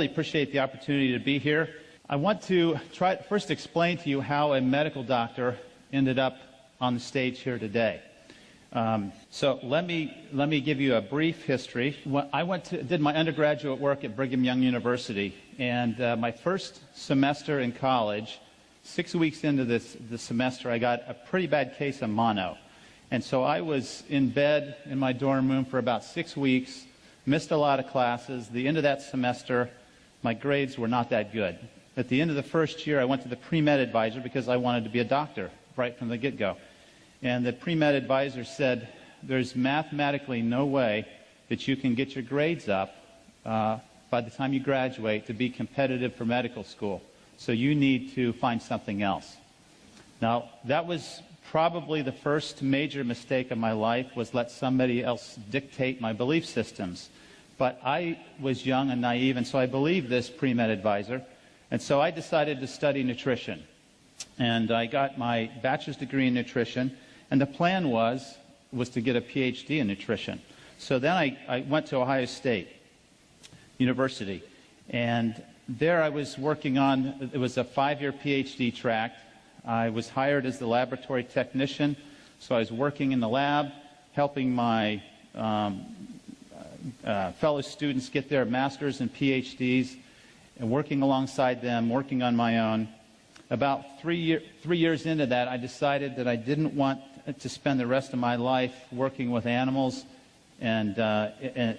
really appreciate the opportunity to be here. I want to first explain to you how a medical doctor ended up on the stage here today. So let me give you a brief history. I did my undergraduate work at Brigham Young University, and my first semester in college, 6 weeks into the semester, I got a pretty bad case of mono. And so I was in bed in my dorm room for about 6 weeks, missed a lot of classes. The end of that semester, my grades were not that good. At the end of the first year, I went to the pre-med advisor because I wanted to be a doctor right from the get-go. And the pre-med advisor said, there's mathematically no way that you can get your grades up by the time you graduate to be competitive for medical school. So you need to find something else. Now, that was probably the first major mistake of my life, was let somebody else dictate my belief systems. But I was young and naive, and so I believed this pre-med advisor. And so I decided to study nutrition. And I got my bachelor's degree in nutrition, and the plan was to get a PhD in nutrition. So then I went to Ohio State University, and there I was working on, it was a 5-year PhD track. I was hired as the laboratory technician, so I was working in the lab, helping my fellow students get their master's and PhDs, and working alongside them, working on my own. About 3 years into that, I decided that I didn't want to spend the rest of my life working with animals and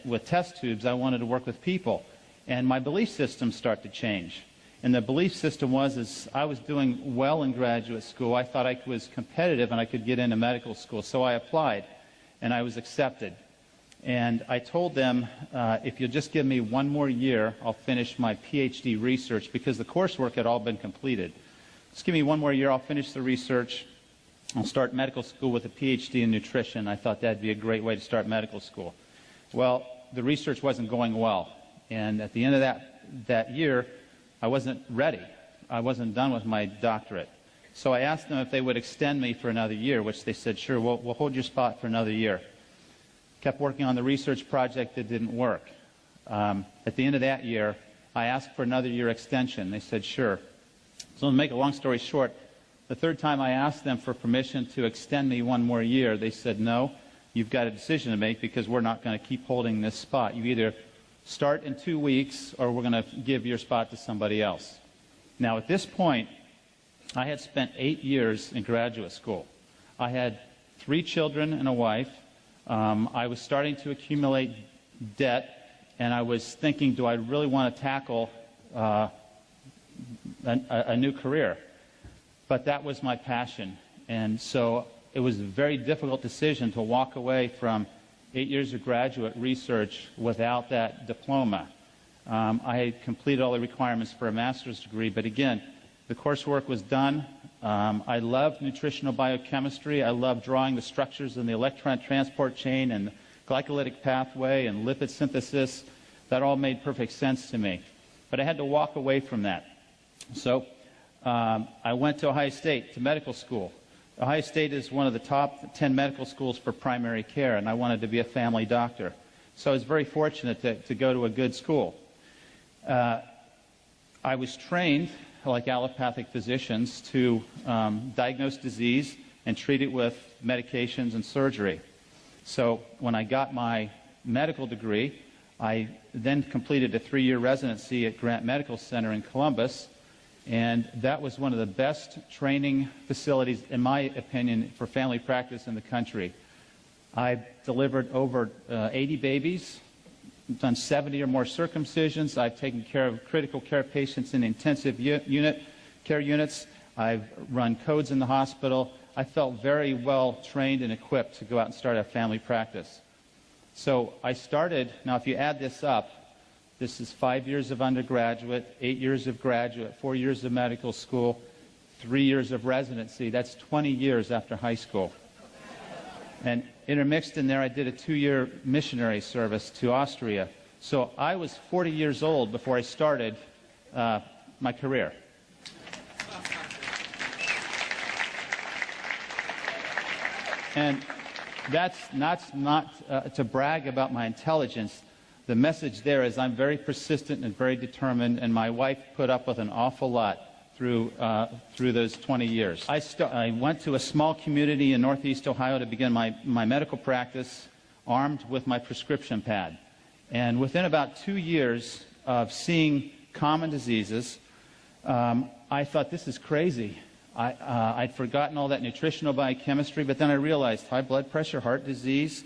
with test tubes. I wanted to work with people. And my belief system started to change. And the belief system was, I was doing well in graduate school. I thought I was competitive and I could get into medical school. So I applied, and I was accepted. And I told them, if you'll just give me 1 more year, I'll finish my PhD research, because the coursework had all been completed. Just give me 1 more year, I'll finish the research. I'll start medical school with a PhD in nutrition. I thought that'd be a great way to start medical school. Well, the research wasn't going well. And at the end of that year, I wasn't ready. I wasn't done with my doctorate. So I asked them if they would extend me for another year, which they said, sure, we'll hold your spot for another year. Kept working on the research project that didn't work. At the end of that year, I asked for another year extension. They said, sure. So to make a long story short, the third time I asked them for permission to extend me 1 more year, they said, no, you've got a decision to make, because we're not going to keep holding this spot. You either start in 2 weeks, or we're going to give your spot to somebody else. Now, at this point, I had spent 8 years in graduate school. I had 3 children and a wife. I was starting to accumulate debt, and I was thinking, do I really want to tackle a new career? But that was my passion, and so it was a very difficult decision to walk away from 8 years of graduate research without that diploma. I had completed all the requirements for a master's degree, but again, the coursework was done. I loved nutritional biochemistry. I loved drawing the structures in the electron transport chain and the glycolytic pathway and lipid synthesis. That all made perfect sense to me. But I had to walk away from that. So I went to Ohio State to medical school. Ohio State is one of the top 10 medical schools for primary care, and I wanted to be a family doctor. So I was very fortunate to go to a good school. I was trained, like allopathic physicians, to diagnose disease and treat it with medications and surgery. So when I got my medical degree, I then completed a 3-year residency at Grant Medical Center in Columbus, and that was one of the best training facilities, in my opinion, for family practice in the country. I've delivered over 80 babies, done 70 or more circumcisions. I've taken care of critical care patients in intensive care units. I've run codes in the hospital. I felt very well trained and equipped to go out and start a family practice. So I started, now if you add this up, this is 5 years of undergraduate, 8 years of graduate, 4 years of medical school, 3 years of residency. That's 20 years after high school. And intermixed in there, I did a 2-year missionary service to Austria. So I was 40 years old before I started my career. And that's not to brag about my intelligence. the message there is I'm very persistent and very determined, and my wife put up with an awful lot through those 20 years. I went to a small community in Northeast Ohio to begin my medical practice, armed with my prescription pad. And within about 2 years of seeing common diseases, I thought, this is crazy. I'd forgotten all that nutritional biochemistry, but then I realized high blood pressure, heart disease,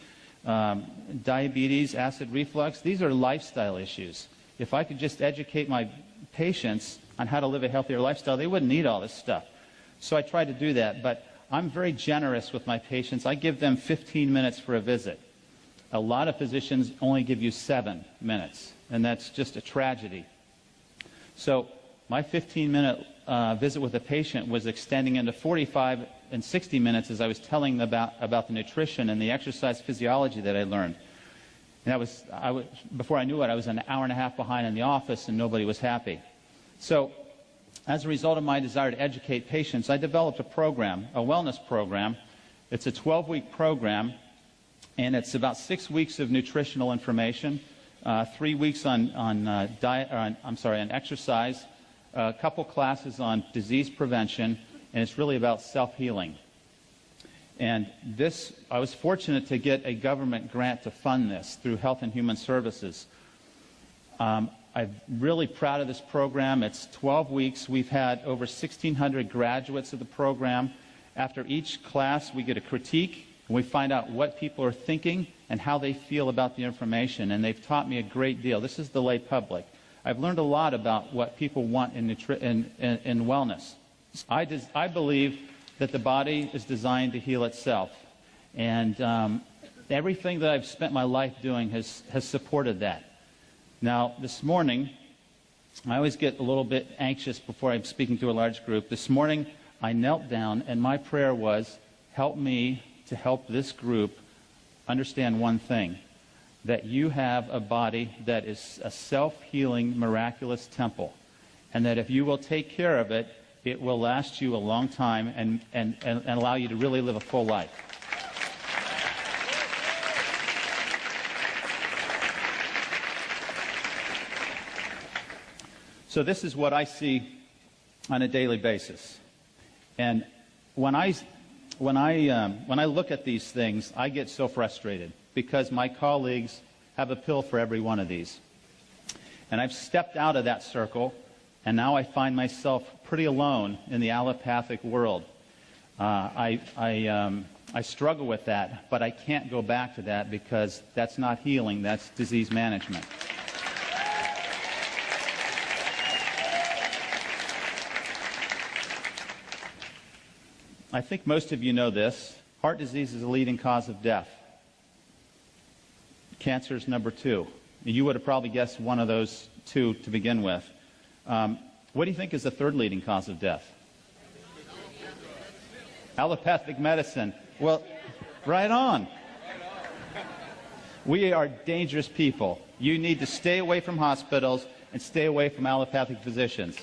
diabetes, acid reflux, these are lifestyle issues. If I could just educate my patients on how to live a healthier lifestyle, they wouldn't need all this stuff. So I tried to do that, but I'm very generous with my patients. I give them 15 minutes for a visit. A lot of physicians only give you 7 minutes, and that's just a tragedy. So my 15-minute visit with a patient was extending into 45 and 60 minutes as I was telling them about the nutrition and the exercise physiology that I learned. And before I knew it, I was an hour and a half behind in the office, and nobody was happy. So as a result of my desire to educate patients, I developed a program, a wellness program. It's a 12-week program, and it's about 6 weeks of nutritional information, 3 weeks on exercise, a couple classes on disease prevention, and it's really about self-healing. And this, I was fortunate to get a government grant to fund this through Health and Human Services. I'm really proud of this program. It's 12 weeks. We've had over 1,600 graduates of the program. After each class, we get a critique, and we find out what people are thinking and how they feel about the information, and they've taught me a great deal. This is the lay public. I've learned a lot about what people want in wellness. I believe that the body is designed to heal itself, and everything that I've spent my life doing has supported that. Now, this morning, I always get a little bit anxious before I'm speaking to a large group. This morning, I knelt down, and my prayer was, help me to help this group understand one thing, that you have a body that is a self-healing, miraculous temple, and that if you will take care of it, it will last you a long time and allow you to really live a full life. So this is what I see on a daily basis. And when I look at these things, I get so frustrated because my colleagues have a pill for every one of these. And I've stepped out of that circle, and now I find myself pretty alone in the allopathic world. I struggle with that, but I can't go back to that because that's not healing, that's disease management. I think most of you know this. Heart disease is the leading cause of death. Cancer is number 2. You would have probably guessed one of those 2 to begin with. What do you think is the 3rd leading cause of death? Allopathic medicine. Well, right on. We are dangerous people. You need to stay away from hospitals and stay away from allopathic physicians.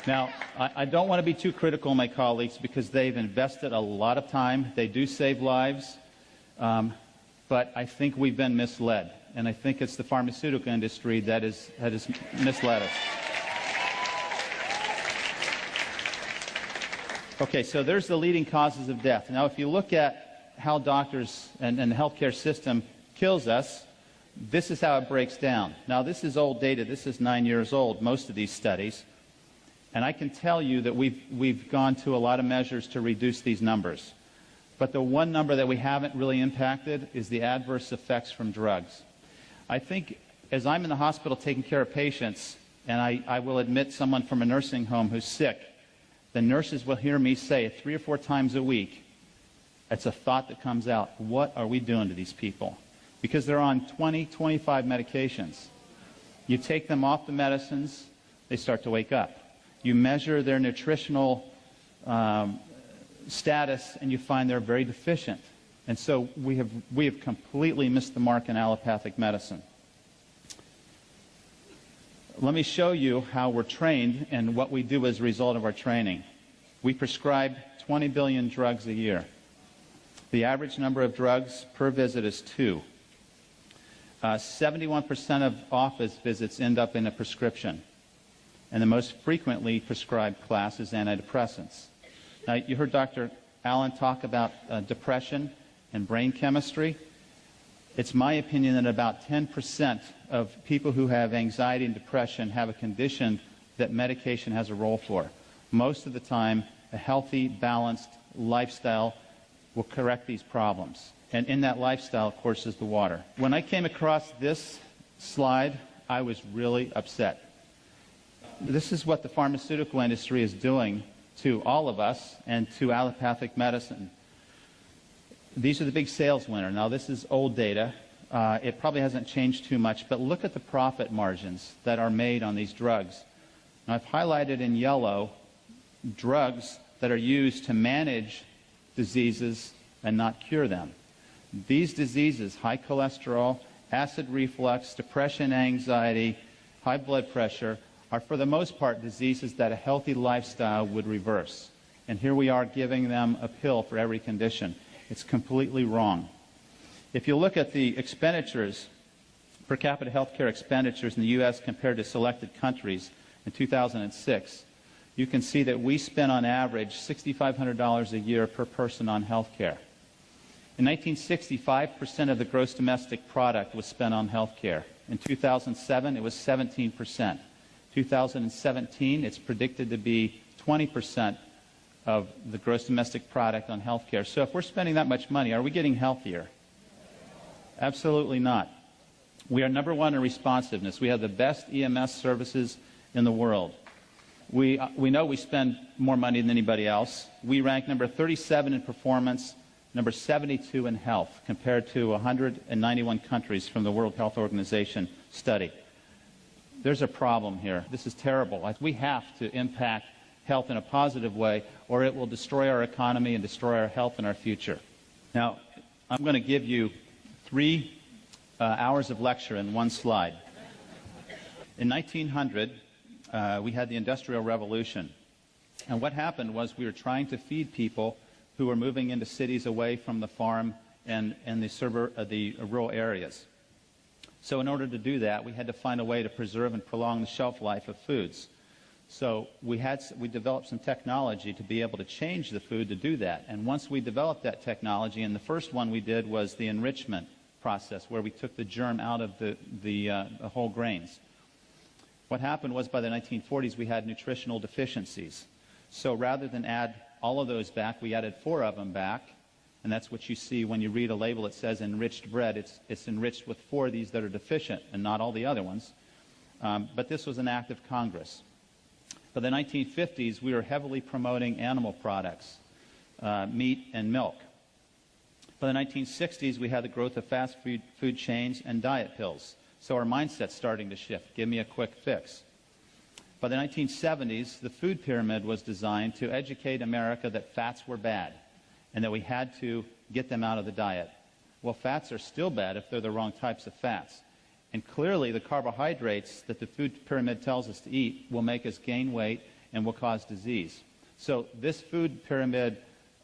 Now, I don't want to be too critical of my colleagues because they've invested a lot of time. They do save lives, but I think we've been misled. And I think it's the pharmaceutical industry that has misled us. Okay, so there's the leading causes of death. Now, if you look at how doctors and the healthcare system kills us, this is how it breaks down. Now, this is old data. This is 9 years old, most of these studies. And I can tell you that we've gone to a lot of measures to reduce these numbers. But the one number that we haven't really impacted is the adverse effects from drugs. I think as I'm in the hospital taking care of patients, and I will admit someone from a nursing home who's sick, the nurses will hear me say 3 or 4 times a week, it's a thought that comes out, what are we doing to these people? Because they're on 20, 25 medications. You take them off the medicines, they start to wake up. You measure their nutritional status, and you find they're very deficient. And so we have completely missed the mark in allopathic medicine. Let me show you how we're trained and what we do as a result of our training. We prescribe 20 billion drugs a year. The average number of drugs per visit is 2. 71% of office visits end up in a prescription, and the most frequently prescribed class is antidepressants. Now, you heard Dr. Allen talk about depression and brain chemistry. It's my opinion that about 10% of people who have anxiety and depression have a condition that medication has a role for. Most of the time, a healthy, balanced lifestyle will correct these problems. And in that lifestyle, of course, is the water. When I came across this slide, I was really upset. This is what the pharmaceutical industry is doing to all of us and to allopathic medicine. These are the big sales winners. Now, this is old data. It probably hasn't changed too much, but look at the profit margins that are made on these drugs. Now, I've highlighted in yellow drugs that are used to manage diseases and not cure them. These diseases, high cholesterol, acid reflux, depression, anxiety, high blood pressure, are for the most part diseases that a healthy lifestyle would reverse. And here we are giving them a pill for every condition. It's completely wrong. If you look at the expenditures, per capita healthcare expenditures in the U.S. compared to selected countries in 2006, you can see that we spend on average $6,500 a year per person on health care. In 1960, 5% of the gross domestic product was spent on health care. In 2007, it was 17%. 2017, it's predicted to be 20% of the gross domestic product on health care. So if we're spending that much money, are we getting healthier? Absolutely not. We are number one in responsiveness. We have the best EMS services in the world. We know we spend more money than anybody else. We rank number 37 in performance, number 72 in health, compared to 191 countries from the World Health Organization study. There's a problem here. This is terrible. We have to impact health in a positive way, or it will destroy our economy and destroy our health and our future. Now, I'm going to give you 3 hours of lecture in one slide. In 1900, we had the Industrial Revolution. And what happened was we were trying to feed people who were moving into cities away from the farm and the rural areas. So in order to do that, we had to find a way to preserve and prolong the shelf life of foods. So we developed some technology to be able to change the food to do that. And once we developed that technology, and the first one we did was the enrichment process, where we took the germ out of the whole grains. What happened was by the 1940s, we had nutritional deficiencies. So rather than add all of those back, we added 4 of them back. And that's what you see when you read a label that says enriched bread. It's enriched with 4 of these that are deficient and not all the other ones. But this was an act of Congress. By the 1950s, we were heavily promoting animal products, meat and milk. By the 1960s, we had the growth of fast food chains and diet pills. So our mindset's starting to shift. Give me a quick fix. By the 1970s, the food pyramid was designed to educate America that fats were bad and that we had to get them out of the diet. Well, fats are still bad if they're the wrong types of fats. And clearly, the carbohydrates that the food pyramid tells us to eat will make us gain weight and will cause disease. So this food pyramid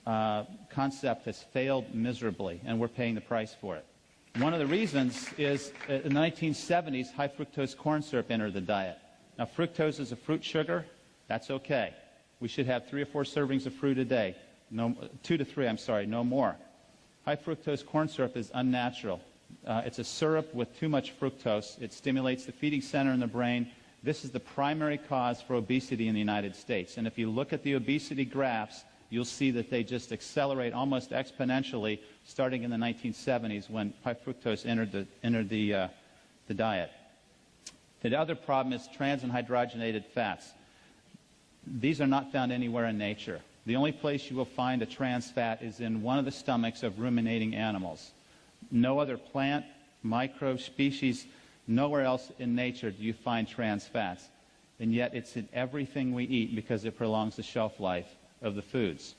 concept has failed miserably, and we're paying the price for it. One of the reasons is in the 1970s, high fructose corn syrup entered the diet. Now, fructose is a fruit sugar. That's okay. We should have 3 or 4 servings of fruit a day. 2 to 3, I'm sorry, no more. High fructose corn syrup is unnatural. It's a syrup with too much fructose. It stimulates the feeding center in the brain. This is the primary cause for obesity in the United States. And if you look at the obesity graphs, you'll see that they just accelerate almost exponentially starting in the 1970s when high fructose entered the diet. The other problem is trans and hydrogenated fats. These are not found anywhere in nature. The only place you will find a trans fat is in one of the stomachs of ruminating animals. No other plant, microbe, species, nowhere else in nature do you find trans fats. And yet it's in everything we eat because it prolongs the shelf life of the foods.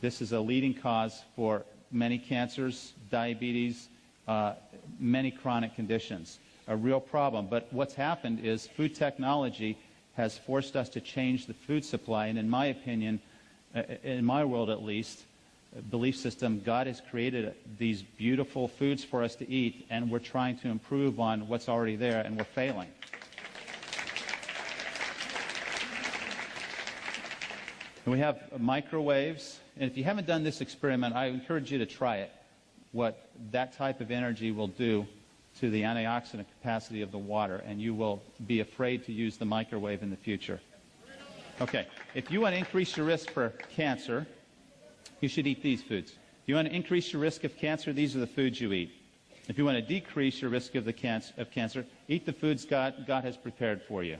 This is a leading cause for many cancers, diabetes, many chronic conditions. A real problem. But what's happened is food technology has forced us to change the food supply, and in my opinion, in my world at least, belief system, God has created these beautiful foods for us to eat, and we're trying to improve on what's already there, and we're failing. And we have microwaves, and if you haven't done this experiment, I encourage you to try it, what that type of energy will do to the antioxidant capacity of the water, and you will be afraid to use the microwave in the future. Okay, if you want to increase your risk for cancer, you should eat these foods. If you want to increase your risk of cancer, these are the foods you eat. If you want to decrease your risk of cancer, eat the foods God has prepared for you.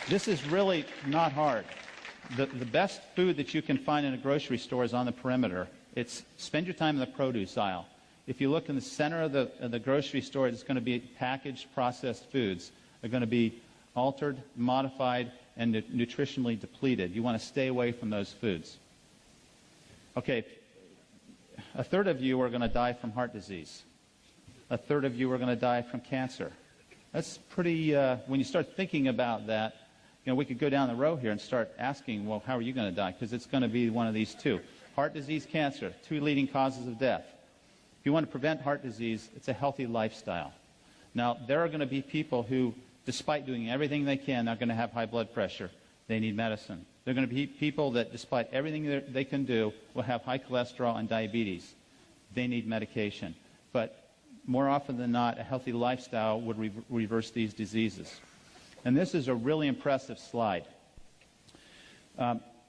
This is really not hard. The best food that you can find in a grocery store is on the perimeter. Spend your time in the produce aisle. If you look in the center of the grocery store, it's going to be packaged, processed foods. They're going to be altered, modified, and nutritionally depleted. You want to stay away from those foods. Okay, a third of you are going to die from heart disease. A third of you are going to die from cancer. That's pretty, when you start thinking about that, we could go down the row here and start asking, well, how are you going to die? Because it's going to be one of these two. Heart disease, cancer, two leading causes of death. If you want to prevent heart disease, it's a healthy lifestyle. Now, there are going to be people who, despite doing everything they can, are going to have high blood pressure. They need medicine. There are going to be people that, despite everything they can do, will have high cholesterol and diabetes. They need medication. But more often than not, a healthy lifestyle would reverse these diseases. And this is a really impressive slide.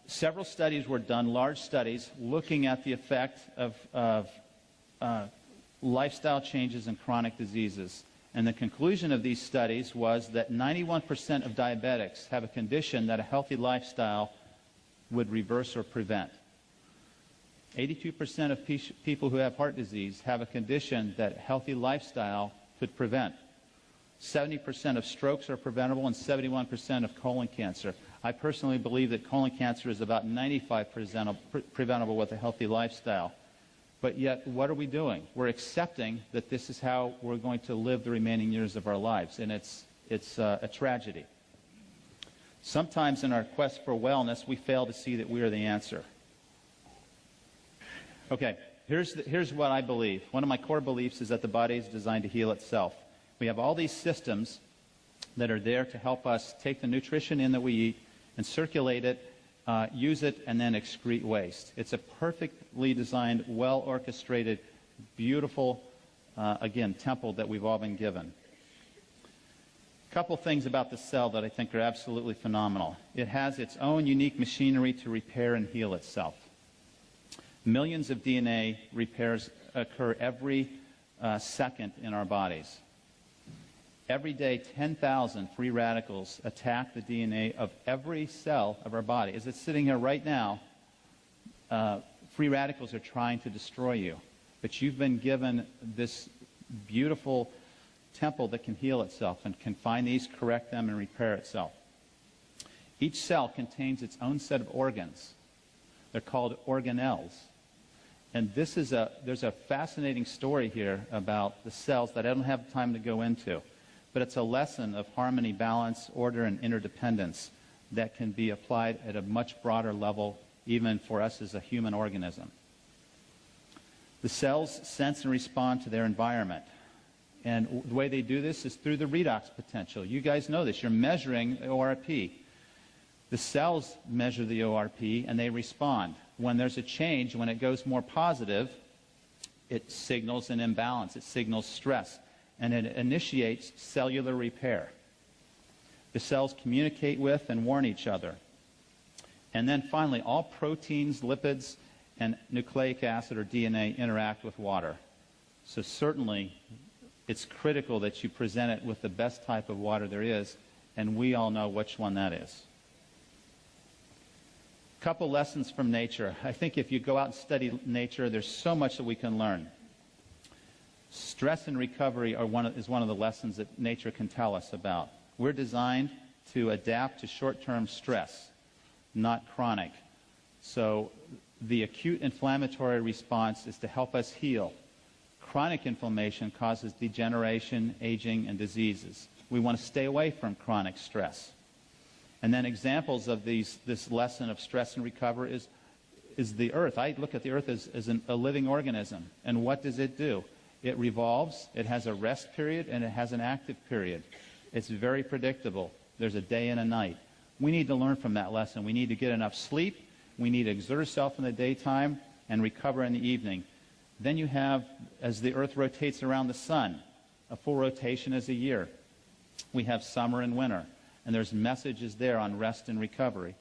Several studies were done, large studies, looking at the effect of lifestyle changes in chronic diseases. And the conclusion of these studies was that 91% of diabetics have a condition that a healthy lifestyle would reverse or prevent. 82% of people who have heart disease have a condition that a healthy lifestyle could prevent. 70% of strokes are preventable, and 71% of colon cancer. I personally believe that colon cancer is about 95% preventable with a healthy lifestyle. But yet, what are we doing? We're accepting that this is how we're going to live the remaining years of our lives, and it's a tragedy. Sometimes in our quest for wellness, we fail to see that we are the answer. Okay, here's what I believe. One of my core beliefs is that the body is designed to heal itself. We have all these systems that are there to help us take the nutrition in that we eat and circulate it, use it, and then excrete waste. It's a perfectly designed, well-orchestrated, beautiful, again, temple that we've all been given. A couple things about the cell that I think are absolutely phenomenal. It has its own unique machinery to repair and heal itself. Millions of DNA repairs occur every second in our bodies. Every day, 10,000 free radicals attack the DNA of every cell of our body. As it's sitting here right now, free radicals are trying to destroy you. But you've been given this beautiful temple that can heal itself and can find these, correct them, and repair itself. Each cell contains its own set of organs. They're called organelles. And there's a fascinating story here about the cells that I don't have time to go into. But it's a lesson of harmony, balance, order, and interdependence that can be applied at a much broader level, even for us as a human organism. The cells sense and respond to their environment. And the way they do this is through the redox potential. You guys know this. You're measuring ORP. The cells measure the ORP, and they respond. When there's a change, when it goes more positive, it signals an imbalance. It signals stress. And it initiates cellular repair. The cells communicate with and warn each other. And then finally, all proteins, lipids, and nucleic acid or DNA interact with water. So certainly, it's critical that you present it with the best type of water there is, and we all know which one that is. A couple lessons from nature. I think if you go out and study nature, there's so much that we can learn. Stress and recovery is one of the lessons that nature can tell us about. We're designed to adapt to short-term stress, not chronic. So the acute inflammatory response is to help us heal. Chronic inflammation causes degeneration, aging, and diseases. We want to stay away from chronic stress. And then examples of this lesson of stress and recovery is the earth. I look at the earth as a living organism. And what does it do? It revolves, it has a rest period, and it has an active period. It's very predictable. There's a day and a night. We need to learn from that lesson. We need to get enough sleep. We need to exert ourselves in the daytime and recover in the evening. Then you have, as the earth rotates around the sun, a full rotation is a year. We have summer and winter. And there's messages there on rest and recovery.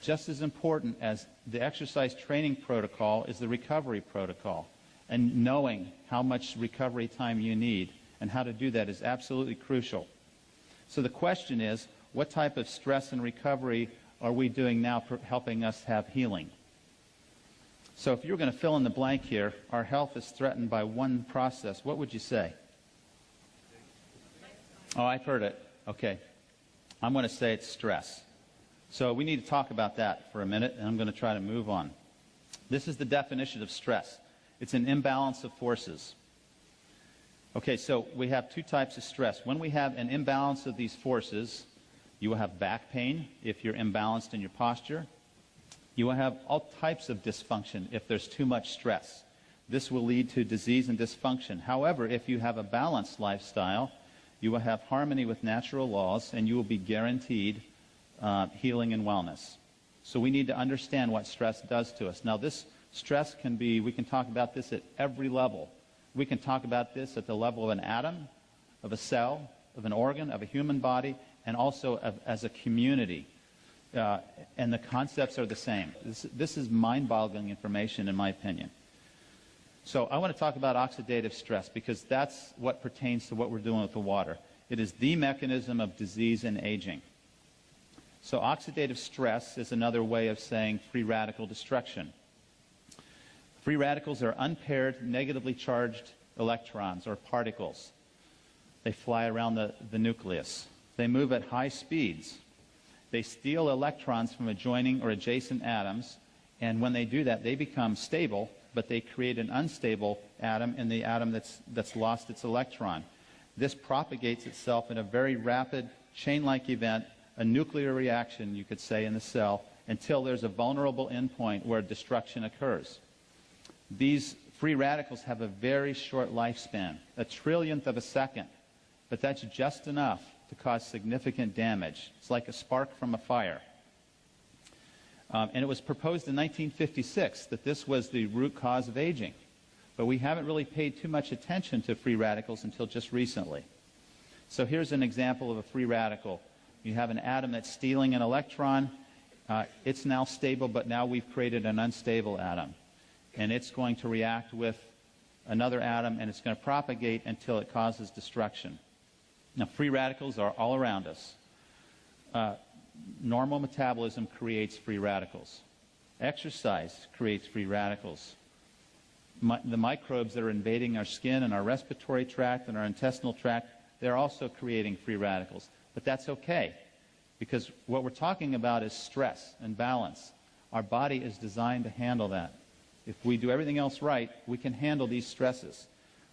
Just as important as the exercise training protocol is the recovery protocol. And knowing how much recovery time you need and how to do that is absolutely crucial. So the question is, what type of stress and recovery are we doing now helping us have healing? So if you were going to fill in the blank here, our health is threatened by one process. What would you say? Oh, I've heard it. Okay. I'm going to say it's stress. So we need to talk about that for a minute, and I'm going to try to move on. This is the definition of stress. It's an imbalance of forces. Okay, so we have two types of stress. When we have an imbalance of these forces, you will have back pain if you're imbalanced in your posture. You will have all types of dysfunction if there's too much stress. This will lead to disease and dysfunction. However, if you have a balanced lifestyle, you will have harmony with natural laws, and you will be guaranteed healing and wellness. So we need to understand what stress does to us. Now, this stress can be, we can talk about this at every level. We can talk about this at the level of an atom, of a cell, of an organ, of a human body, and also as a community. And the concepts are the same. This is mind-boggling information, in my opinion. So I want to talk about oxidative stress because that's what pertains to what we're doing with the water. It is the mechanism of disease and aging. So oxidative stress is another way of saying free radical destruction. Free radicals are unpaired, negatively charged electrons or particles. They fly around the nucleus. They move at high speeds. They steal electrons from adjoining or adjacent atoms, and when they do that, they become stable, but they create an unstable atom in the atom that's lost its electron. This propagates itself in a very rapid, chain-like event, a nuclear reaction, you could say, in the cell, until there's a vulnerable endpoint where destruction occurs. These free radicals have a very short lifespan, a trillionth of a second, but that's just enough to cause significant damage. It's like a spark from a fire. And it was proposed in 1956 that this was the root cause of aging. But we haven't really paid too much attention to free radicals until just recently. So here's an example of a free radical. You have an atom that's stealing an electron. It's now stable, but now we've created an unstable atom. And it's going to react with another atom, and it's going to propagate until it causes destruction. Now, free radicals are all around us. Normal metabolism creates free radicals. Exercise creates free radicals. The microbes that are invading our skin and our respiratory tract and our intestinal tract, they're also creating free radicals. But that's okay, because what we're talking about is stress and balance. Our body is designed to handle that. If we do everything else right, we can handle these stresses.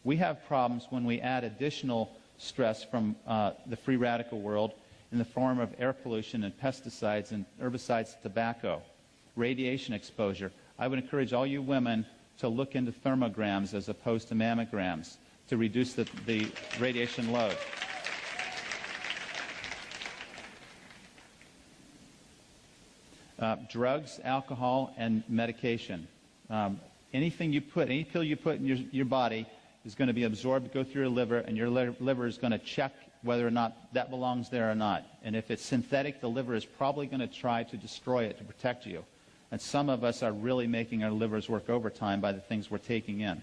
We have problems when we add additional stress from the free radical world in the form of air pollution and pesticides and herbicides, tobacco, radiation exposure. I would encourage all you women to look into thermograms as opposed to mammograms to reduce the radiation load. Drugs, alcohol, and medication. Any pill you put in your body is going to be absorbed, go through your liver, and your liver is going to check whether or not that belongs there or not. And if it's synthetic, the liver is probably going to try to destroy it to protect you. And some of us are really making our livers work overtime by the things we're taking in.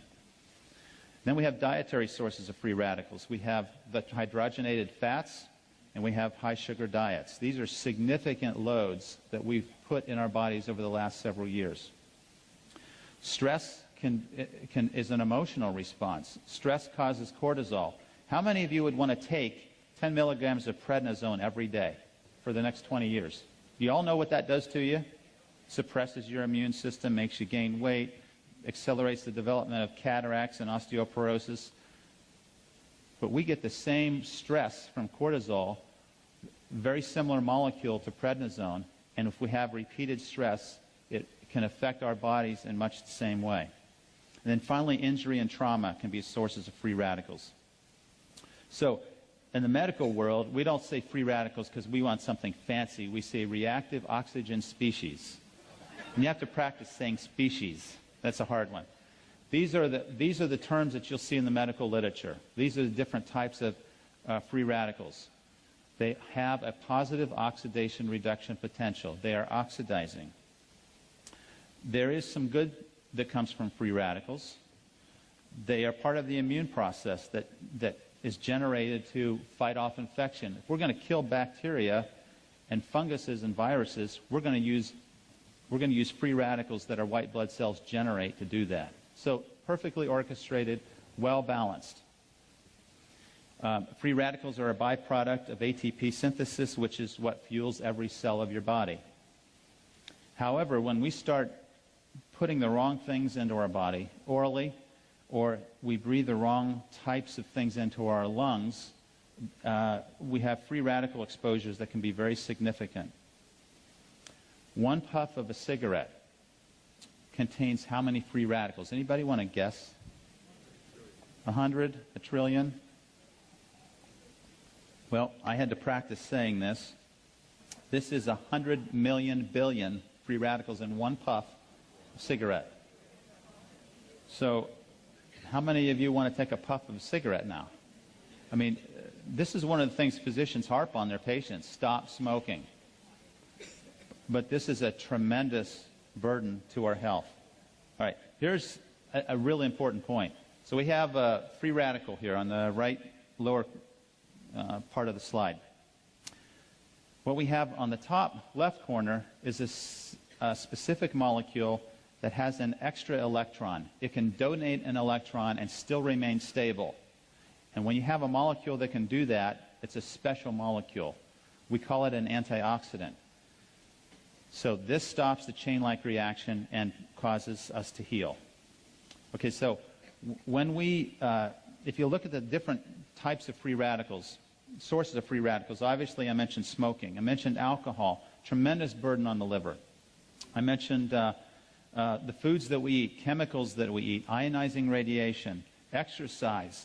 Then we have dietary sources of free radicals. We have the hydrogenated fats, and we have high sugar diets. These are significant loads that we've put in our bodies over the last several years. Stress is an emotional response. Stress causes cortisol. How many of you would want to take 10 milligrams of prednisone every day for the next 20 years? Do you all know what that does to you? Suppresses your immune system, makes you gain weight, accelerates the development of cataracts and osteoporosis. But we get the same stress from cortisol very similar molecule to prednisone, and if we have repeated stress, it can affect our bodies in much the same way. And then finally, injury and trauma can be sources of free radicals. So in the medical world, we don't say free radicals because we want something fancy. We say reactive oxygen species. And you have to practice saying species. That's a hard one. These are the terms that you'll see in the medical literature. These are the different types of free radicals. They have a positive oxidation reduction potential. They are oxidizing. There is some good that comes from free radicals. They are part of the immune process that is generated to fight off infection. If we're going to kill bacteria and funguses and viruses, we're going to use free radicals that our white blood cells generate to do that. So perfectly orchestrated, well balanced. Free radicals are a byproduct of ATP synthesis, which is what fuels every cell of your body. However, when we start putting the wrong things into our body orally, or we breathe the wrong types of things into our lungs, we have free radical exposures that can be very significant. One puff of a cigarette contains how many free radicals? Anybody want to guess? 100? A trillion? Well, I had to practice saying this. This is 100 million billion free radicals in one puff of cigarette. So how many of you want to take a puff of a cigarette now? I mean, this is one of the things physicians harp on their patients: stop smoking. But this is a tremendous burden to our health. All right, here's a really important point. So we have a free radical here on the right lower part of the slide. What we have on the top left corner is a specific molecule that has an extra electron. It can donate an electron and still remain stable. And when you have a molecule that can do that, it's a special molecule. We call it an antioxidant. So this stops the chain-like reaction and causes us to heal. Okay, so when if you look at the different types of free radicals, sources of free radicals, obviously I mentioned smoking. I mentioned alcohol, tremendous burden on the liver. I mentioned the foods that we eat, chemicals that we eat, ionizing radiation, exercise,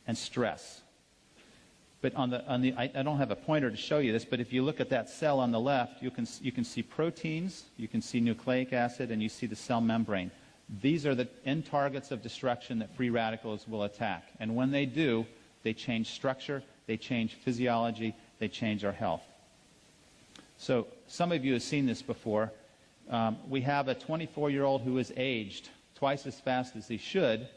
and stress. But I don't have a pointer to show you this, but if you look at that cell on the left, you can see proteins, you can see nucleic acid, and you see the cell membrane. These are the end targets of destruction that free radicals will attack. And when they do, they change structure, they change physiology, they change our health. So some of you have seen this before. We have a 24-year-old who is aged twice as fast as he should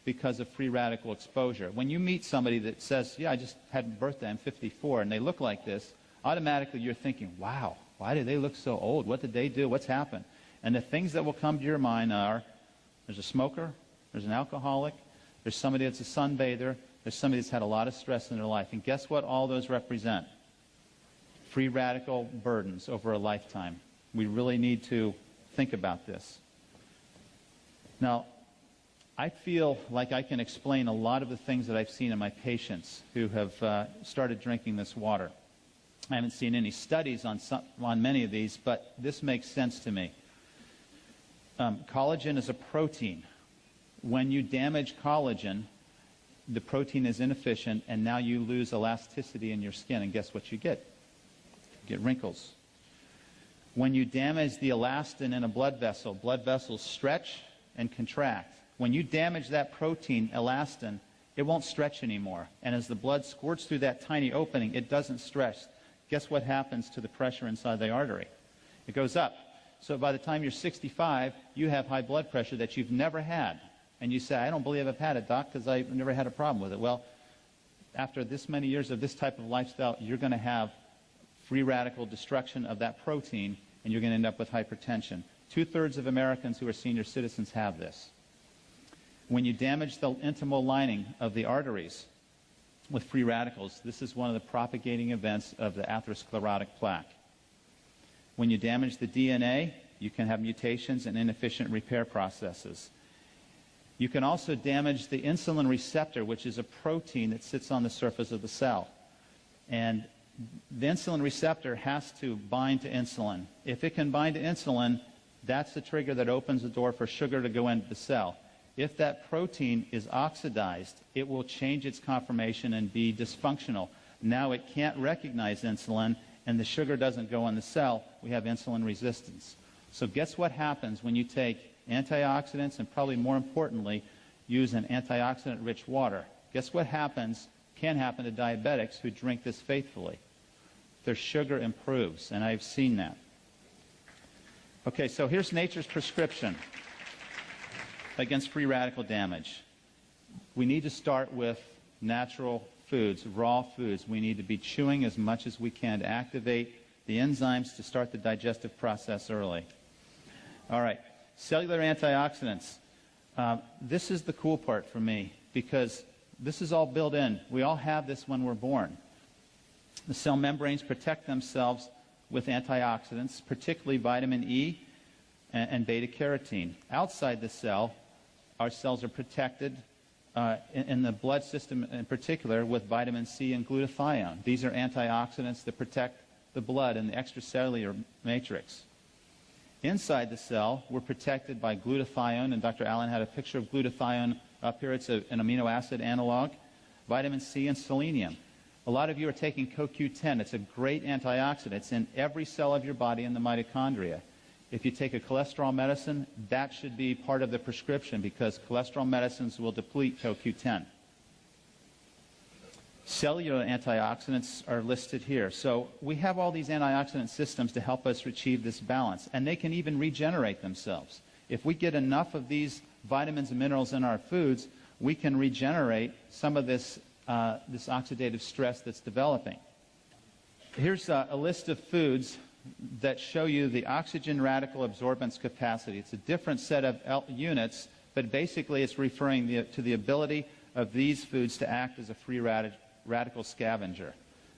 because of free radical exposure. When you meet somebody that says, yeah, I just had a birthday, I'm 54, and they look like this, automatically you're thinking, wow, why do they look so old? What did they do? What's happened? And the things that will come to your mind are, there's a smoker, there's an alcoholic, there's somebody that's a sunbather, there's somebody that's had a lot of stress in their life. And guess what all those represent? Free radical burdens over a lifetime. We really need to think about this. Now, I feel like I can explain a lot of the things that I've seen in my patients who have started drinking this water. I haven't seen any studies on many of these, but this makes sense to me. Collagen is a protein. When you damage collagen, the protein is inefficient, and now you lose elasticity in your skin, and guess what you get? You get wrinkles. When you damage the elastin in a blood vessels stretch and contract. When you damage that protein, elastin, it won't stretch anymore. And as the blood squirts through that tiny opening, it doesn't stretch. Guess what happens to the pressure inside the artery? It goes up. So by the time you're 65, you have high blood pressure that you've never had. And you say, I don't believe I've had it, doc, because I've never had a problem with it. Well, after this many years of this type of lifestyle, you're going to have free radical destruction of that protein, and you're going to end up with hypertension. 2/3 of Americans who are senior citizens have this. When you damage the intimal lining of the arteries with free radicals, this is one of the propagating events of the atherosclerotic plaque. When you damage the DNA, you can have mutations and inefficient repair processes. You can also damage the insulin receptor, which is a protein that sits on the surface of the cell. And the insulin receptor has to bind to insulin. If it can bind to insulin, that's the trigger that opens the door for sugar to go into the cell. If that protein is oxidized, it will change its conformation and be dysfunctional. Now it can't recognize insulin, and the sugar doesn't go in the cell. We have insulin resistance. So guess what happens when you take antioxidants and, probably more importantly, use an antioxidant-rich water? Guess what can happen to diabetics who drink this faithfully? Their sugar improves, and I've seen that. Okay, so here's nature's prescription against free radical damage. We need to start with natural foods, raw foods. We need to be chewing as much as we can to activate the enzymes to start the digestive process early. All right, cellular antioxidants. This is the cool part for me, because this is all built in. We all have this when we're born. The cell membranes protect themselves with antioxidants, particularly vitamin E and beta-carotene. Outside the cell, our cells are protected in the blood system in particular with vitamin C and glutathione. These are antioxidants that protect the blood and the extracellular matrix. Inside the cell, we're protected by glutathione, and Dr. Allen had a picture of glutathione up here. It's an amino acid analog, vitamin C, and selenium. A lot of you are taking CoQ10. It's a great antioxidant. It's in every cell of your body in the mitochondria. If you take a cholesterol medicine, that should be part of the prescription, because cholesterol medicines will deplete CoQ10. Cellular antioxidants are listed here. So we have all these antioxidant systems to help us achieve this balance, and they can even regenerate themselves. If we get enough of these vitamins and minerals in our foods, we can regenerate some of this oxidative stress that's developing. Here's a list of foods that show you the oxygen radical absorbance capacity. It's a different set of units, but basically it's referring to the ability of these foods to act as a free radical scavenger.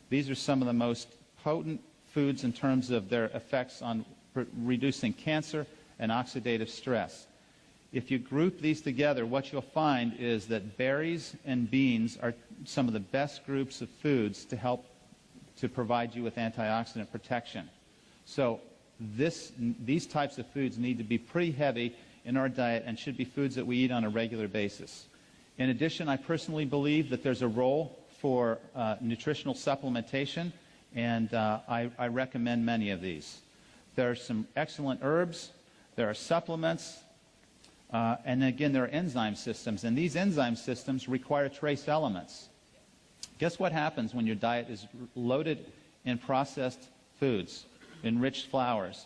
These are some of the most potent foods in terms of their effects on reducing cancer and oxidative stress. If you group these together, what you'll find is that berries and beans are some of the best groups of foods to help to provide you with antioxidant protection. So these types of foods need to be pretty heavy in our diet and should be foods that we eat on a regular basis. In addition, I personally believe that there's a role for nutritional supplementation, and I recommend many of these. There are some excellent herbs, there are supplements, and again, there are enzyme systems, and these enzyme systems require trace elements. Guess what happens when your diet is loaded in processed foods, enriched flours?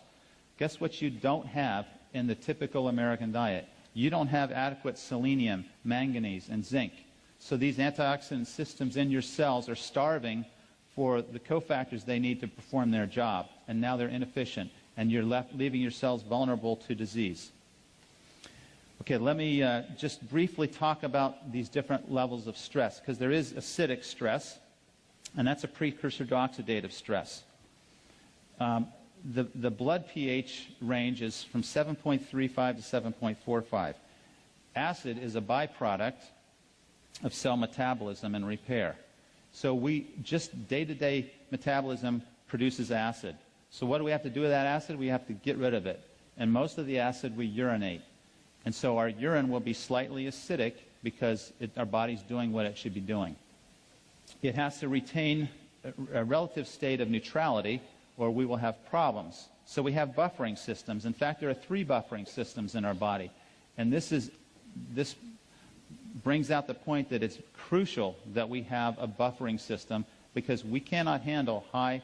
Guess what you don't have in the typical American diet? You don't have adequate selenium, manganese, and zinc. So these antioxidant systems in your cells are starving for the cofactors they need to perform their job, and now they're inefficient, and you're leaving your cells vulnerable to disease. Okay, let me just briefly talk about these different levels of stress, because there is acidic stress, and that's a precursor to oxidative stress. The blood pH range is from 7.35 to 7.45. Acid is a byproduct of cell metabolism and repair. So just day-to-day metabolism produces acid. So what do we have to do with that acid? We have to get rid of it. And most of the acid we urinate. And so our urine will be slightly acidic because our body's doing what it should be doing. It has to retain a relative state of neutrality, or we will have problems. So we have buffering systems. In fact, there are 3 buffering systems in our body. And this brings out the point that it's crucial that we have a buffering system, because we cannot handle high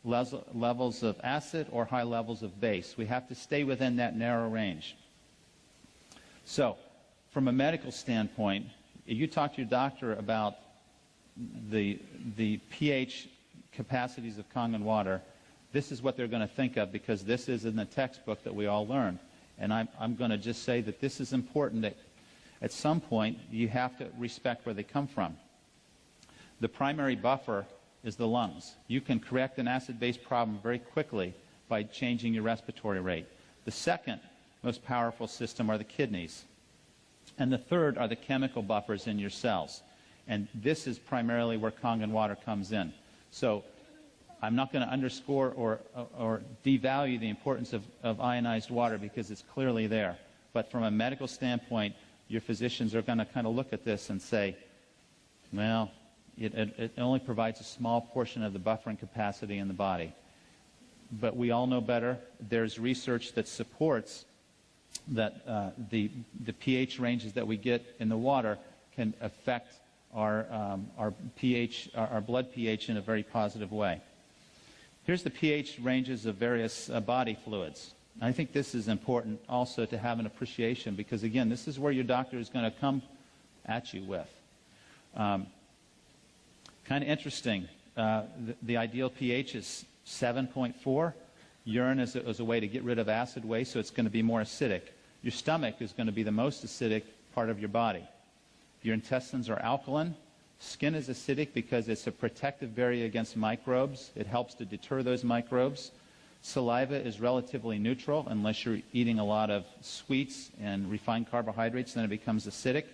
levels of acid or high levels of base. We have to stay within that narrow range. So, from a medical standpoint, if you talk to your doctor about the pH capacities of Kangen water, this is what they're going to think of, because this is in the textbook that we all learn. And I'm going to just say that this is important, that at some point you have to respect where they come from. The primary buffer is the lungs. You can correct an acid-base problem very quickly by changing your respiratory rate. The second most powerful system are the kidneys. And the third are the chemical buffers in your cells. And this is primarily where Kangen water comes in. So I'm not going to underscore or devalue the importance of ionized water because it's clearly there. But from a medical standpoint, your physicians are going to kind of look at this and say, well, it only provides a small portion of the buffering capacity in the body. But we all know better. There's research that supports that the pH ranges that we get in the water can affect our pH, our blood pH in a very positive way. Here's the pH ranges of various body fluids. I think this is important also to have an appreciation because, again, this is where your doctor is going to come at you with. Kind of interesting. The ideal pH is 7.4. Urine is a way to get rid of acid waste, so it's going to be more acidic. Your stomach is going to be the most acidic part of your body. Your intestines are alkaline. Skin is acidic because it's a protective barrier against microbes. It helps to deter those microbes. Saliva is relatively neutral unless you're eating a lot of sweets and refined carbohydrates, then it becomes acidic.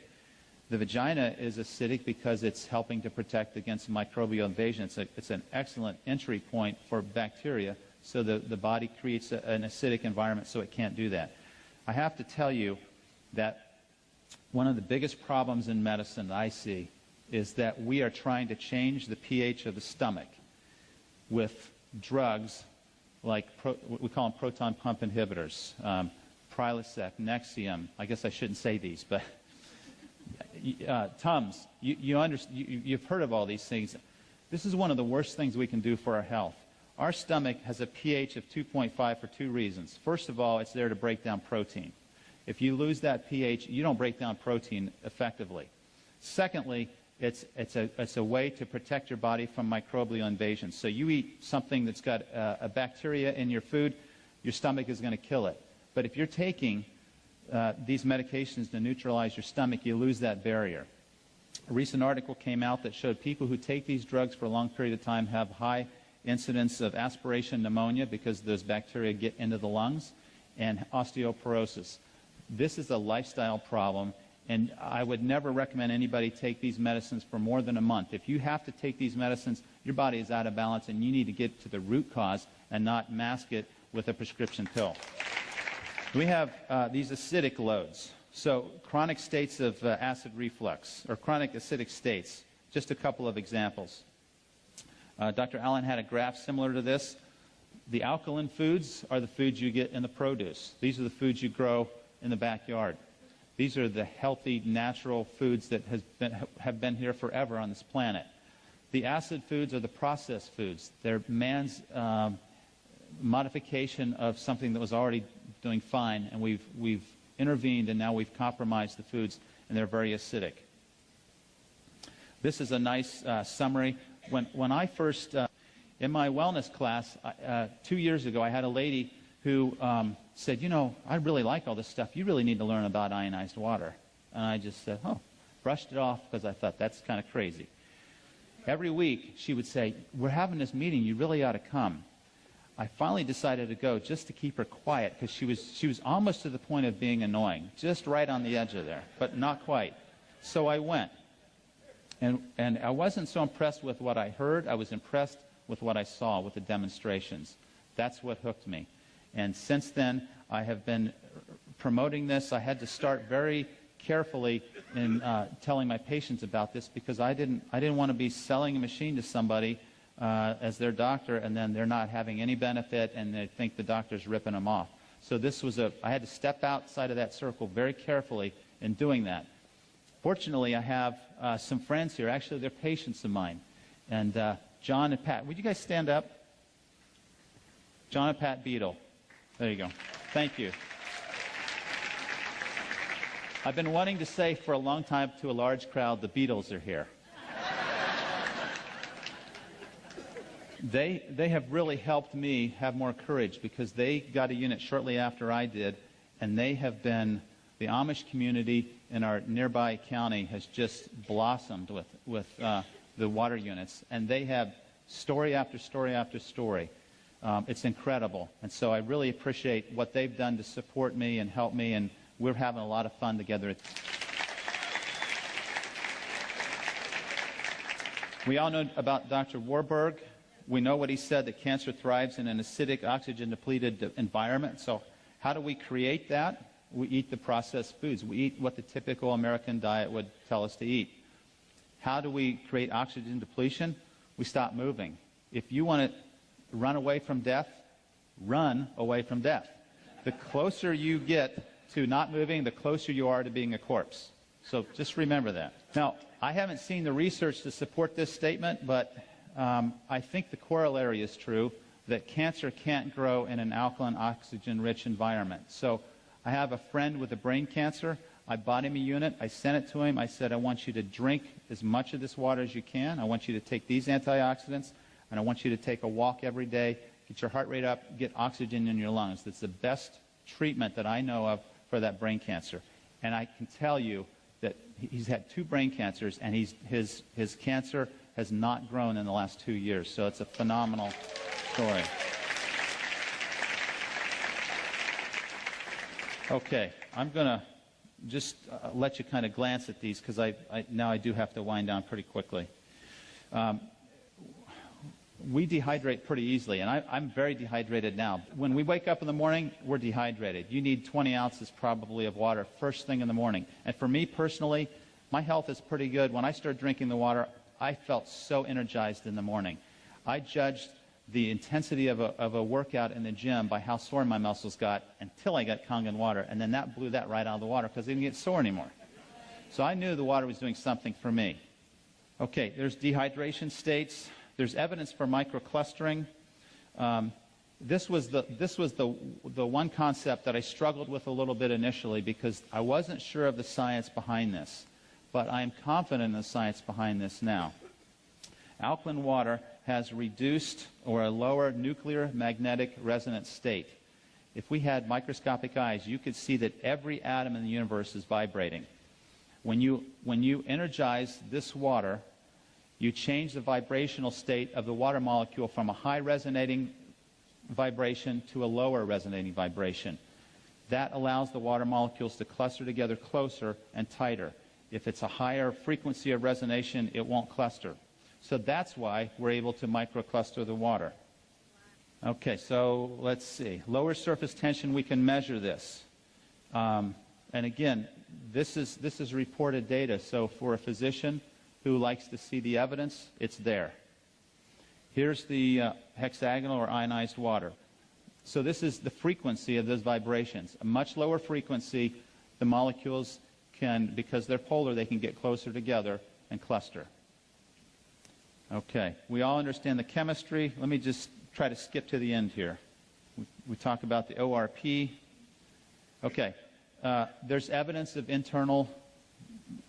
The vagina is acidic because it's helping to protect against microbial invasion. It's an excellent entry point for bacteria, so the body creates an acidic environment so it can't do that. I have to tell you that one of the biggest problems in medicine that I see is that we are trying to change the pH of the stomach with drugs like, we call them proton pump inhibitors, Prilosec, Nexium. I guess I shouldn't say these, but Tums. You've heard of all these things. This is one of the worst things we can do for our health. Our stomach has a pH of 2.5 for two reasons. First of all, it's there to break down protein. If you lose that pH, you don't break down protein effectively. Secondly, it's a way to protect your body from microbial invasion. So you eat something that's got a bacteria in your food, your stomach is going to kill it. But if you're taking these medications to neutralize your stomach, you lose that barrier. A recent article came out that showed people who take these drugs for a long period of time have high incidence of aspiration pneumonia because those bacteria get into the lungs, and osteoporosis. This is a lifestyle problem, and I would never recommend anybody take these medicines for more than a month. If you have to take these medicines, your body is out of balance, and you need to get to the root cause and not mask it with a prescription pill. We have these acidic loads. So chronic states of acid reflux, or chronic acidic states. Just a couple of examples. Dr. Allen had a graph similar to this. The alkaline foods are the foods you get in the produce. These are the foods you grow in the backyard. These are the healthy, natural foods that have been here forever on this planet. The acid foods are the processed foods. They're man's modification of something that was already doing fine, and we've intervened, and now we've compromised the foods, and they're very acidic. This is a nice summary. When I first, in my wellness class 2 years ago, I had a lady who said, you know, I really like all this stuff. You really need to learn about ionized water. And I just said, oh, brushed it off because I thought that's kind of crazy. Every week she would say, we're having this meeting. You really ought to come. I finally decided to go just to keep her quiet because she was almost to the point of being annoying, just right on the edge of there, but not quite. So I went. And I wasn't so impressed with what I heard. I was impressed with what I saw with the demonstrations. That's what hooked me. And since then, I have been promoting this. I had to start very carefully in telling my patients about this because I didn't want to be selling a machine to somebody as their doctor, and then they're not having any benefit, and they think the doctor's ripping them off. So this was I had to step outside of that circle very carefully in doing that. Fortunately, I have some friends here. Actually, they're patients of mine. And John and Pat. Would you guys stand up? John and Pat Beadle. There you go. Thank you. I've been wanting to say for a long time to a large crowd, the Beatles are here. They have really helped me have more courage because they got a unit shortly after I did, and they have been, the Amish community in our nearby county has just blossomed with the water units, and they have story after story after story. It's incredible, and so I really appreciate what they've done to support me and help me, and we're having a lot of fun together. We all know about Dr. Warburg. We know what he said, that cancer thrives in an acidic, oxygen-depleted environment. So how do we create that? We eat the processed foods. We eat what the typical American diet would tell us to eat. How do we create oxygen depletion? We stop moving. If you want to run away from death, run away from death. The closer you get to not moving, the closer you are to being a corpse. So just remember that. Now, I haven't seen the research to support this statement, but I think the corollary is true, that cancer can't grow in an alkaline, oxygen-rich environment. So I have a friend with a brain cancer. I bought him a unit. I sent it to him. I said, I want you to drink as much of this water as you can. I want you to take these antioxidants, and I want you to take a walk every day, get your heart rate up, get oxygen in your lungs. That's the best treatment that I know of for that brain cancer. And I can tell you that he's had 2 brain cancers, and his cancer has not grown in the last 2 years. So it's a phenomenal story. Okay, I'm going to just let you kind of glance at these, because now I do have to wind down pretty quickly. We dehydrate pretty easily, and I'm very dehydrated now. When we wake up in the morning, we're dehydrated. You need 20 ounces probably of water first thing in the morning. And for me personally, my health is pretty good. When I started drinking the water, I felt so energized in the morning. I judged the intensity of a workout in the gym by how sore my muscles got until I got Kangen water, and then that blew that right out of the water because I didn't get sore anymore. So I knew the water was doing something for me. Okay, there's dehydration states. There's evidence for microclustering. This was the one concept that I struggled with a little bit initially because I wasn't sure of the science behind this, but I am confident in the science behind this now. Alkaline water has reduced or a lower nuclear magnetic resonance state. If we had microscopic eyes, you could see that every atom in the universe is vibrating. When you energize this water, you change the vibrational state of the water molecule from a high resonating vibration to a lower resonating vibration. That allows the water molecules to cluster together closer and tighter. If it's a higher frequency of resonation, it won't cluster. So that's why we're able to microcluster the water. Okay, so let's see. Lower surface tension, we can measure this. And again, this is reported data. So for a physician who likes to see the evidence, it's there. Here's the hexagonal or ionized water. So this is the frequency of those vibrations. A much lower frequency, the molecules can, because they're polar, they can get closer together and cluster. Okay, we all understand the chemistry. Let me just try to skip to the end here. We talk about the ORP. Okay, there's evidence of internal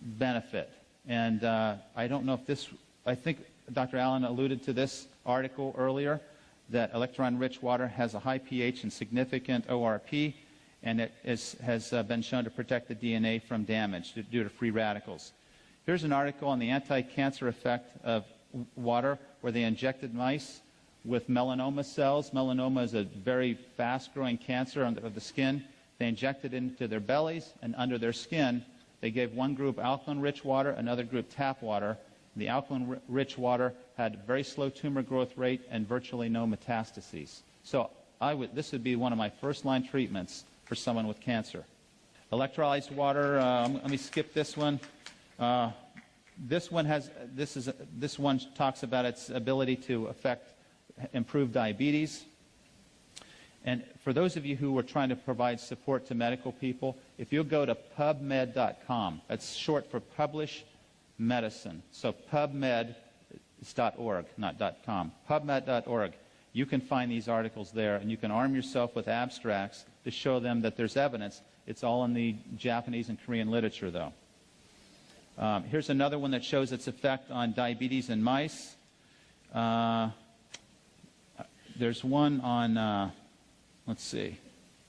benefit. And I don't know if this, I think Dr. Allen alluded to this article earlier, that electron-rich water has a high pH and significant ORP, and it has been shown to protect the DNA from damage due to free radicals. Here's an article on the anti-cancer effect of water where they injected mice with melanoma cells. Melanoma is a very fast-growing cancer of the skin. They injected it into their bellies and under their skin. They gave one group alkaline-rich water, another group tap water. The alkaline-rich water had very slow tumor growth rate and virtually no metastases. So this would be one of my first-line treatments for someone with cancer. Electrolyzed water, let me skip this one. This one talks about its ability to improve diabetes. And for those of you who are trying to provide support to medical people, if you'll go to pubmed.com, that's short for Publish Medicine. So pubmed is .org, not .com. Pubmed.org. You can find these articles there, and you can arm yourself with abstracts to show them that there's evidence. It's all in the Japanese and Korean literature, though. Here's another one that shows its effect on diabetes in mice. There's one on, let's see.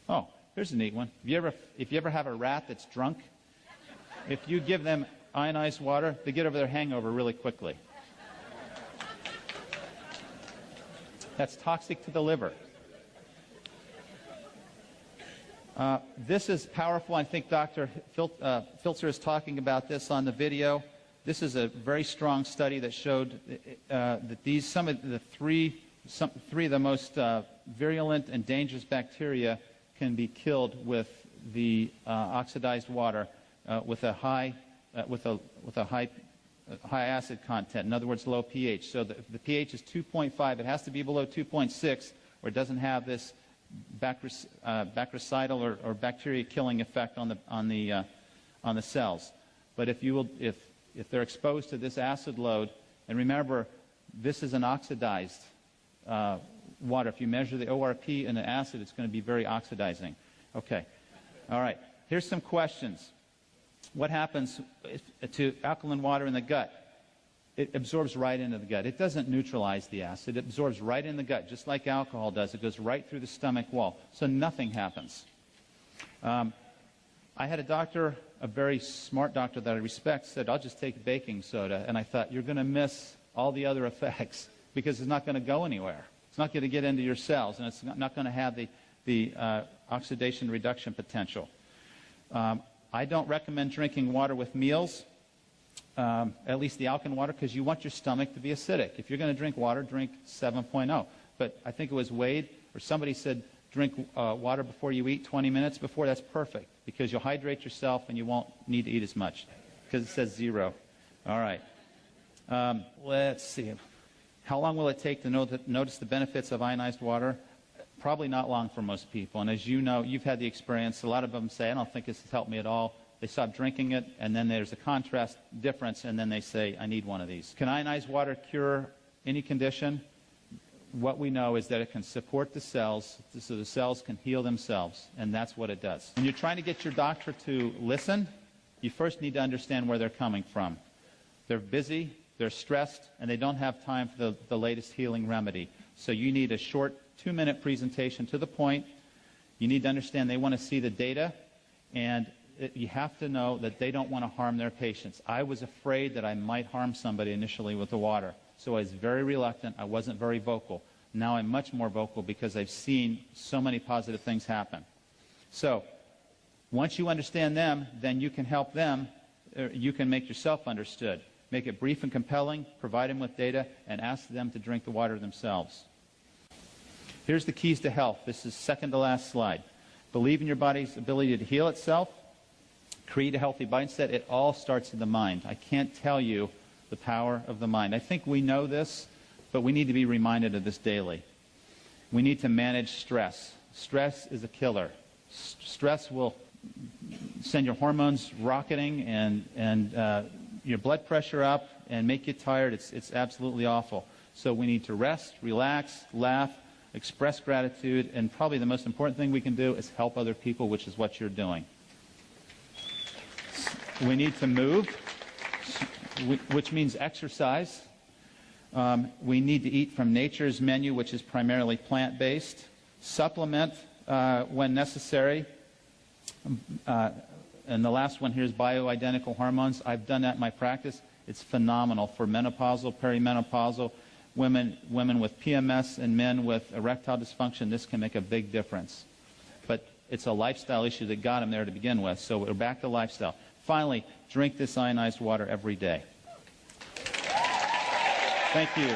Oh, here's a neat one. If you ever have a rat that's drunk, if you give them ionized water, they get over their hangover really quickly. That's toxic to the liver. This is powerful. I think Dr. Filzer is talking about this on the video. this is a very strong study that showed that some of the three of the most virulent and dangerous bacteria can be killed with the oxidized water with a high acid content. In other words, low pH. So the pH is 2.5. It has to be below 2.6, or it doesn't have this bactericidal or bacteria-killing effect on the cells. But if they're exposed to this acid load, and remember, this is an oxidized water. If you measure the ORP in the acid, it's going to be very oxidizing. Okay. All right. Here's some questions. What happens to alkaline water in the gut? It absorbs right into the gut. It doesn't neutralize the acid. It absorbs right in the gut, just like alcohol does. It goes right through the stomach wall. So nothing happens. I had a doctor, a very smart doctor that I respect, said, I'll just take baking soda. And I thought, you're going to miss all the other effects because it's not going to go anywhere. It's not going to get into your cells, and it's not going to have the oxidation reduction potential. I don't recommend drinking water with meals, at least the alkaline water, because you want your stomach to be acidic. If you're going to drink water, drink 7.0. But I think it was Wade or somebody said drink water before you eat 20 minutes before. That's perfect because you'll hydrate yourself and you won't need to eat as much because it says 0. All right. Let's see. How long will it take to notice the benefits of ionized water? Probably not long for most people. And as you know, you've had the experience. A lot of them say, I don't think this has helped me at all. They stop drinking it, and then there's a contrast difference, and then they say, I need one of these. Can ionized water cure any condition? What we know is that it can support the cells so the cells can heal themselves, and that's what it does. When you're trying to get your doctor to listen, you first need to understand where they're coming from. They're busy, they're stressed, and they don't have time for the latest healing remedy. So you need a short 2-minute presentation to the point. You need to understand they want to see the data, and you have to know that they don't want to harm their patients. I was afraid that I might harm somebody initially with the water, so I was very reluctant. I wasn't very vocal. Now I'm much more vocal because I've seen so many positive things happen. So once you understand them, then you can help them. You can make yourself understood. Make it brief and compelling, provide them with data, and ask them to drink the water themselves. Here's the keys to health. This is second to last slide. Believe in your body's ability to heal itself. Create a healthy mindset. It all starts in the mind. I can't tell you the power of the mind. I think we know this, but we need to be reminded of this daily. We need to manage stress. Stress is a killer. Stress will send your hormones rocketing and your blood pressure up and make you tired. It's absolutely awful. So we need to rest, relax, laugh, express gratitude, and probably the most important thing we can do is help other people, which is what you're doing. We need to move, which means exercise. We need to eat from nature's menu, which is primarily plant-based. Supplement when necessary. And the last one here is bioidentical hormones. I've done that in my practice. It's phenomenal for menopausal, perimenopausal, women with PMS and men with erectile dysfunction. This can make a big difference. But it's a lifestyle issue that got them there to begin with. So we're back to lifestyle. Finally, drink this ionized water every day. Thank you.